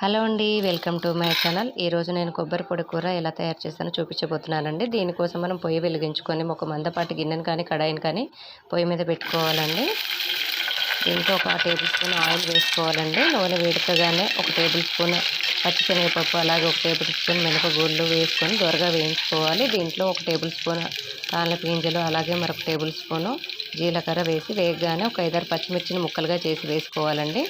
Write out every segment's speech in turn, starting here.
Hello అండి, welcome to my channel. ఈరోజు నేను కొబ్బరి పొడి కూర ఎలా తయారు చేస్తానో చూపించబోతున్నానండి. దీనికోసం మనం పొయ్యి వెలిగించుకొని ఒక మందపాటి గిన్నెను కానీ కడాయిని కానీ పొయ్యి మీద పెట్టుకోవాలండి. దీంట్లో ఒక టేబుల్ స్పూన్ ఆయిల్ వేసుకోవాలండి. నూనె వేడకగానే ఒక టేబుల్ స్పూన్ పచ్చిశనగపప్పు, అలాగే ఒక టేబుల్ స్పూన్ మినపగుళ్ళు వేసుకొని దోరగా వేయించుకోవాలి. దీంట్లో ఒక టేబుల్ స్పూన్ తాళ్ళపు గింజలు, అలాగే మరొక టేబుల్ స్పూను జీలకర్ర వేసి వేగగానే ఒక 5-6 పచ్చిమిర్చిని ముక్కలుగా చేసి వేసుకోవాలండి.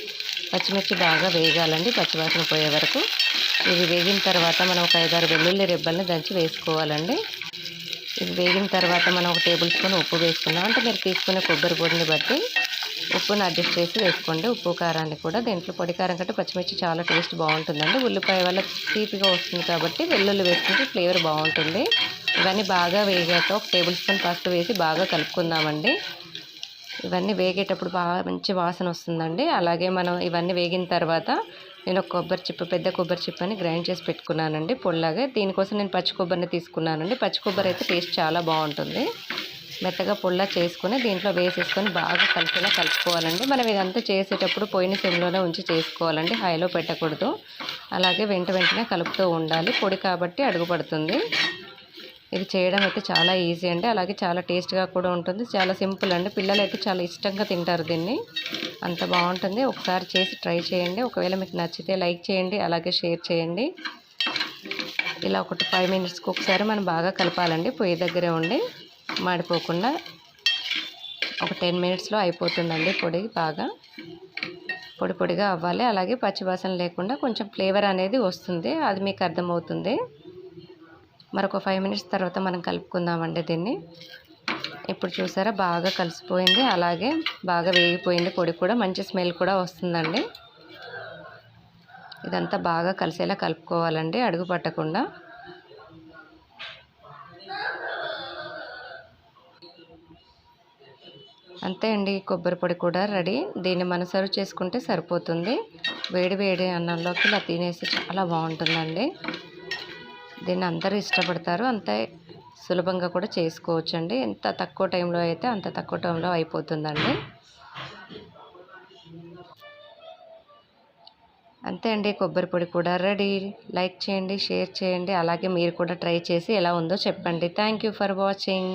పచ్చిమిర్చి బాగా వేగాలండి, పచ్చివాసన పోయే వరకు. ఇవి వేగిన తర్వాత మనం ఒక 5-6 వెల్లుల్లి రెబ్బల్ని దంచి వేసుకోవాలండి. ఇవి వేగిన తర్వాత మనం ఒక టేబుల్ స్పూన్ ఉప్పు వేసుకున్నాం. అంటే మీరు తీసుకునే కొబ్బరి పొడిని బట్టి ఉప్పును అడ్జస్ట్ చేసి వేసుకోండి. ఉప్పు కారాన్ని కూడా. దీంట్లో పొడి కారం కంటే పచ్చిమిర్చి చాలా టేస్ట్ బాగుంటుందండి. ఉల్లిపాయ వల్ల తీపిగా వస్తుంది కాబట్టి వెల్లుల్లి వేసుకుంటే ఫ్లేవర్ బాగుంటుంది. ఇవన్నీ బాగా వేగాక ఒక టేబుల్ స్పూన్ పసుపు వేసి బాగా కలుపుకుందామండి. ఇవన్నీ వేగేటప్పుడు బాగా మంచి వాసన వస్తుందండి. అలాగే మనం ఇవన్నీ వేగిన తర్వాత నేను ఒక పెద్ద కొబ్బరి చిప్పని గ్రైండ్ చేసి పెట్టుకున్నానండి పొడిలాగా. దీనికోసం నేను పచ్చి కొబ్బరిని తీసుకున్నానండి. పచ్చి కొబ్బరి అయితే టేస్ట్ చాలా బాగుంటుంది. మెత్తగా పొడిలా చేసుకొని దీంట్లో వేసేసుకొని బాగా కలుపుకోవాలండి. మనం ఇదంతా చేసేటప్పుడు పొయ్యిని సిమ్లోనే ఉంచి చేసుకోవాలండి, హైలో పెట్టకూడదు. అలాగే వెంటనే కలుపుతూ ఉండాలి. పొడి కాబట్టి అడుగుపడుతుంది. ఇది చేయడం అయితే చాలా ఈజీ అండి. అలాగే చాలా టేస్ట్గా కూడా ఉంటుంది. చాలా సింపుల్ అండి. పిల్లలు అయితే చాలా ఇష్టంగా తింటారు దీన్ని. అంత బాగుంటుంది. ఒకసారి చేసి ట్రై చేయండి. ఒకవేళ మీకు నచ్చితే లైక్ చేయండి, అలాగే షేర్ చేయండి. ఇలా ఒక 5 మినిట్స్కి ఒకసారి మనం బాగా కలపాలండి, పొయ్యి దగ్గరే ఉండి మాడిపోకుండా. ఒక 10 మినిట్స్లో అయిపోతుందండి. పొడి బాగా పొడిగా అవ్వాలి. అలాగే పచ్చివాసన లేకుండా కొంచెం ఫ్లేవర్ అనేది వస్తుంది, అది మీకు అర్థమవుతుంది. మరొక 5 మినిట్స్ తర్వాత మనం కలుపుకుందామండి దీన్ని. ఇప్పుడు చూసారా, బాగా కలిసిపోయింది. అలాగే బాగా వేగిపోయింది. పొడి కూడా మంచి స్మెల్ కూడా వస్తుందండి. ఇదంతా బాగా కలిసేలా కలుపుకోవాలండి, అడుగు పట్టకుండా. అంతే అండి, కొబ్బరి పొడి కూడా రెడీ. దీన్ని మనం సర్వ్ చేసుకుంటే సరిపోతుంది. వేడి అన్నంలోకి ఇలా తినేసి చాలా బాగుంటుందండి. దీన్ని అందరూ ఇష్టపడతారు. అంతే సులభంగా కూడా చేసుకోవచ్చండి. ఎంత తక్కువ టైంలో అయితే అంత తక్కువ టైంలో అయిపోతుందండి. అంతే అండి, కొబ్బరి పొడి కూడా రెడీ. లైక్ చేయండి, షేర్ చేయండి, అలాగే మీరు కూడా ట్రై చేసి ఎలా ఉందో చెప్పండి. Thank you for watching.